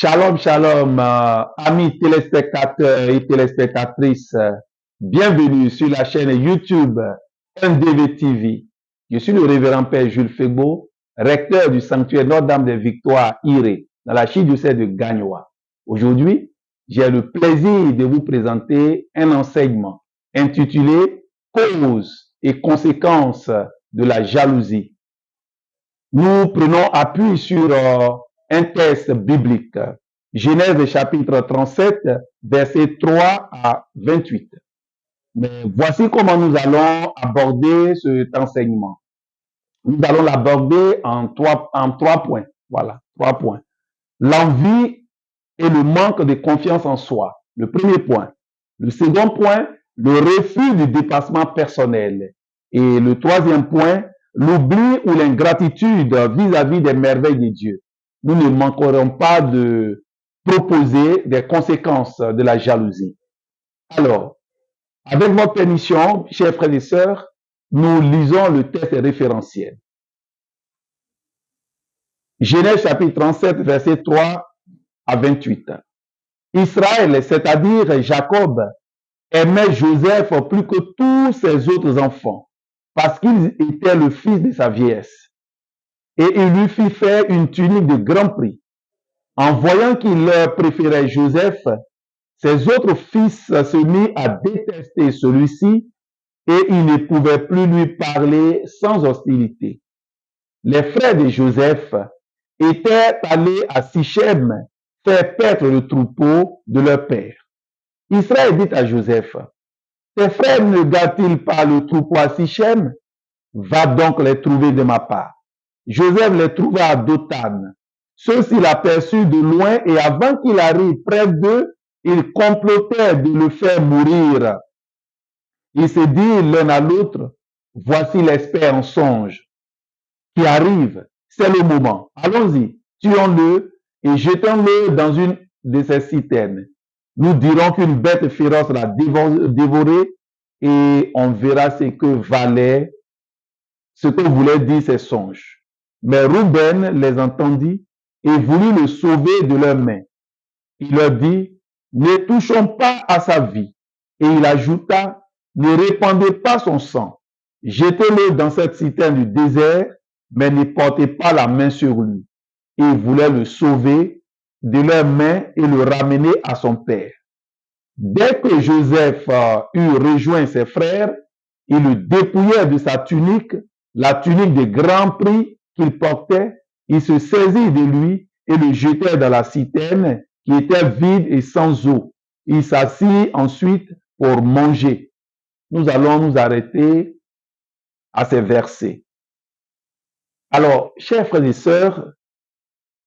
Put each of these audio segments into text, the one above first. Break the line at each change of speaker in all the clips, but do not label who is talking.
Shalom, shalom, amis téléspectateurs et téléspectatrices. Bienvenue sur la chaîne YouTube NDV TV. Je suis le révérend Père Jules Fegbo, recteur du sanctuaire Notre-Dame des Victoires Iré, dans la archidiocèse de Gagnoa. Aujourd'hui, j'ai le plaisir de vous présenter un enseignement intitulé Causes et conséquences de la jalousie. Nous prenons appui sur un texte biblique. Genèse chapitre 37, versets 3 à 28. Mais voici comment nous allons aborder cet enseignement. Nous allons l'aborder en trois points. Voilà, 3 points. L'envie et le manque de confiance en soi. Le premier point. Le second point, le refus du dépassement personnel. Et le troisième point, l'oubli ou l'ingratitude vis-à-vis des merveilles de Dieu. Nous ne manquerons pas de proposer des conséquences de la jalousie. Alors, avec votre permission, chers frères et sœurs, nous lisons le texte référentiel. Genèse chapitre 37, verset 3 à 28. Israël, c'est-à-dire Jacob, aimait Joseph plus que tous ses autres enfants, parce qu'il était le fils de sa vieillesse. Et il lui fit faire une tunique de grand prix. En voyant qu'il leur préférait Joseph, ses autres fils se mirent à détester celui-ci et ils ne pouvaient plus lui parler sans hostilité. Les frères de Joseph étaient allés à Sichem faire paître le troupeau de leur père. Israël dit à Joseph, « Tes frères ne gardent-ils pas le troupeau à Sichem? Va donc les trouver de ma part. » Joseph les trouva à Dothan. Ceux-ci l'aperçurent de loin et avant qu'il arrive près d'eux, ils complotèrent de le faire mourir. Ils se dirent l'un à l'autre, voici l'espère en songe qui arrive, c'est le moment. Allons-y, tuons-le et jetons-le dans une de ces citernes. Nous dirons qu'une bête féroce l'a dévoré et on verra ce que voulaient dire ces songes. Mais Rouben les entendit et voulut le sauver de leurs mains. Il leur dit, ne touchons pas à sa vie. Et il ajouta, ne répandez pas son sang. Jetez-le dans cette citerne du désert, mais ne portez pas la main sur lui. Et ils voulaient le sauver de leurs mains et le ramener à son père. Dès que Joseph eut rejoint ses frères, ils le dépouillèrent de sa tunique, la tunique de grand prix qu'il portait. Ils se saisirent de lui et le jetèrent dans la citerne qui était vide et sans eau. Il s'assit ensuite pour manger. Nous allons nous arrêter à ces versets. Alors, chers frères et sœurs,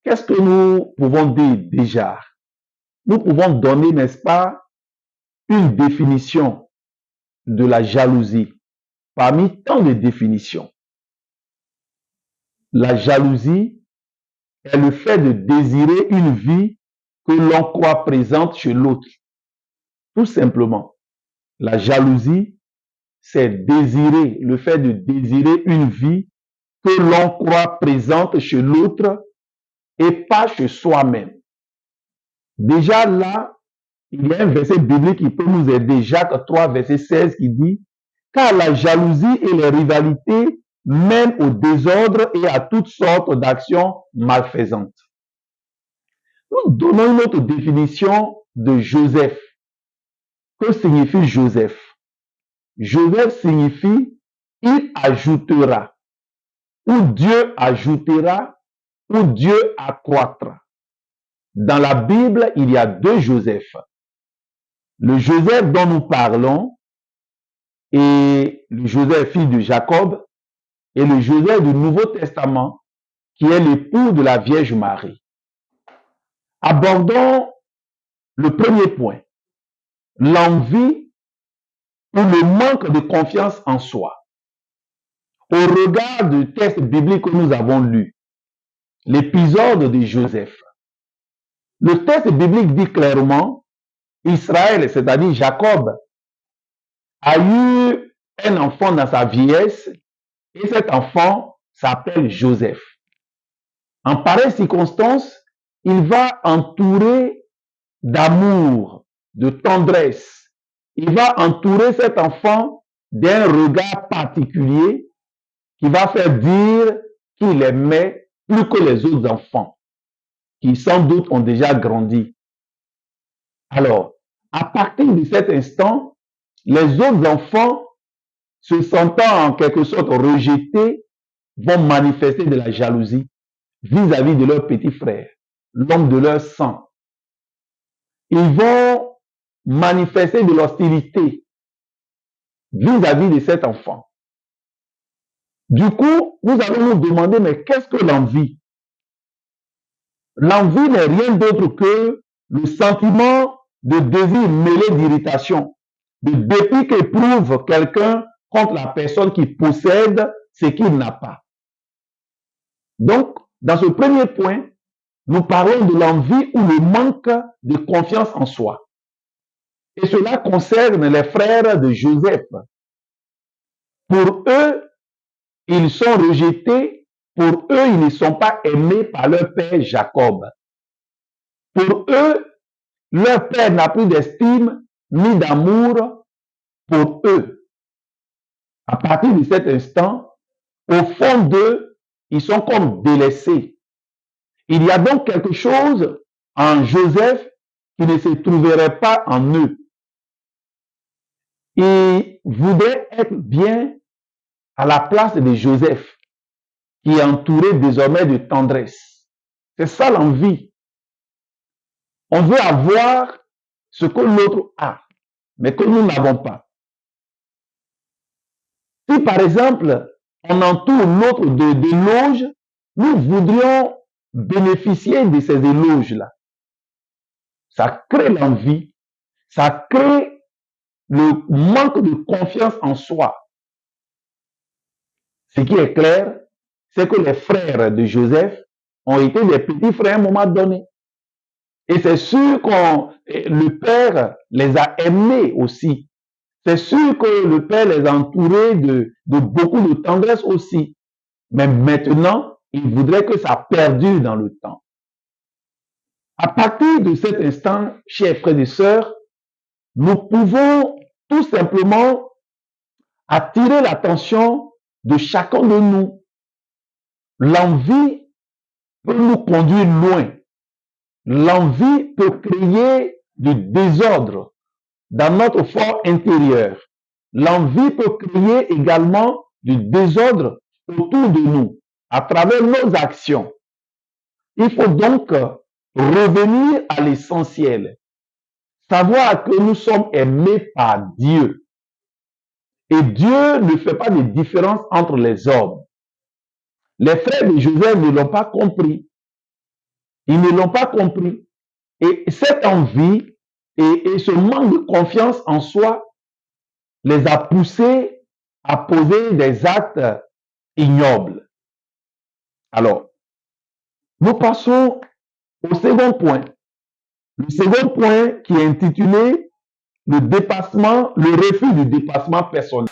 qu'est-ce que nous pouvons dire déjà? Nous pouvons donner, n'est-ce pas, une définition de la jalousie parmi tant de définitions. La jalousie est le fait de désirer une vie que l'on croit présente chez l'autre. Tout simplement. La jalousie, c'est désirer, le fait de désirer une vie que l'on croit présente chez l'autre et pas chez soi-même. Déjà là, il y a un verset biblique qui peut nous aider, Jacques 3, verset 16, qui dit « Car la jalousie et les rivalités mènent au désordre et à toutes sortes d'actions malfaisantes. » Nous donnons une autre définition de Joseph. Que signifie Joseph? Joseph signifie « il ajoutera » ou Dieu ajoutera ou Dieu accroîtra. Dans la Bible, il y a deux Joseph. Le Joseph dont nous parlons est le Joseph fils de Jacob et le Joseph du Nouveau Testament qui est l'époux de la Vierge Marie. Abordons le premier point, l'envie ou le manque de confiance en soi. Au regard du texte biblique que nous avons lu, l'épisode de Joseph, le texte biblique dit clairement, Israël, c'est-à-dire Jacob, a eu un enfant dans sa vieillesse et cet enfant s'appelle Joseph. En pareille circonstance, il va entourer d'amour, de tendresse. Il va entourer cet enfant d'un regard particulier qui va faire dire qu'il aimait plus que les autres enfants, qui sans doute ont déjà grandi. Alors, à partir de cet instant, les autres enfants, se sentant en quelque sorte rejetés, vont manifester de la jalousie vis-à-vis de leur petit frère, l'homme de leur sang. Ils vont manifester de l'hostilité vis-à-vis de cet enfant. Du coup, nous allons nous demander, mais qu'est-ce que l'envie? L'envie n'est rien d'autre que le sentiment de désir mêlé d'irritation, de dépit qu'éprouve quelqu'un contre la personne qui possède ce qu'il n'a pas. Donc, dans ce premier point, nous parlons de l'envie ou le manque de confiance en soi. Et cela concerne les frères de Joseph. Pour eux, ils sont rejetés. Pour eux, ils ne sont pas aimés par leur père Jacob. Pour eux, leur père n'a plus d'estime ni d'amour pour eux. À partir de cet instant, au fond d'eux, ils sont comme délaissés. Il y a donc quelque chose en Joseph qui ne se trouverait pas en eux. Ils voudraient être bien à la place de Joseph, qui est entouré désormais de tendresse. C'est ça l'envie. On veut avoir ce que l'autre a, mais que nous n'avons pas. Si par exemple, on entoure l'autre d'éloges, nous voudrions bénéficier de ces éloges-là. Ça crée l'envie, ça crée le manque de confiance en soi. Ce qui est clair, c'est que les frères de Joseph ont été des petits frères à un moment donné. Et c'est sûr que le père les a aimés aussi. C'est sûr que le père les a entourés de beaucoup de tendresse aussi. Mais maintenant, il voudrait que ça perdure dans le temps. À partir de cet instant, chers frères et sœurs, nous pouvons tout simplement attirer l'attention de chacun de nous. L'envie peut nous conduire loin. L'envie peut créer du désordre dans notre fort intérieur. L'envie peut créer également du désordre autour de nous, à travers nos actions. Il faut donc revenir à l'essentiel. Savoir que nous sommes aimés par Dieu. Et Dieu ne fait pas de différence entre les hommes. Les frères de Joseph ne l'ont pas compris. Ils ne l'ont pas compris. Et cette envie et ce manque de confiance en soi les a poussés à poser des actes ignobles. Alors, nous passons au second point. Le second point qui est intitulé le dépassement, le refus du dépassement personnel.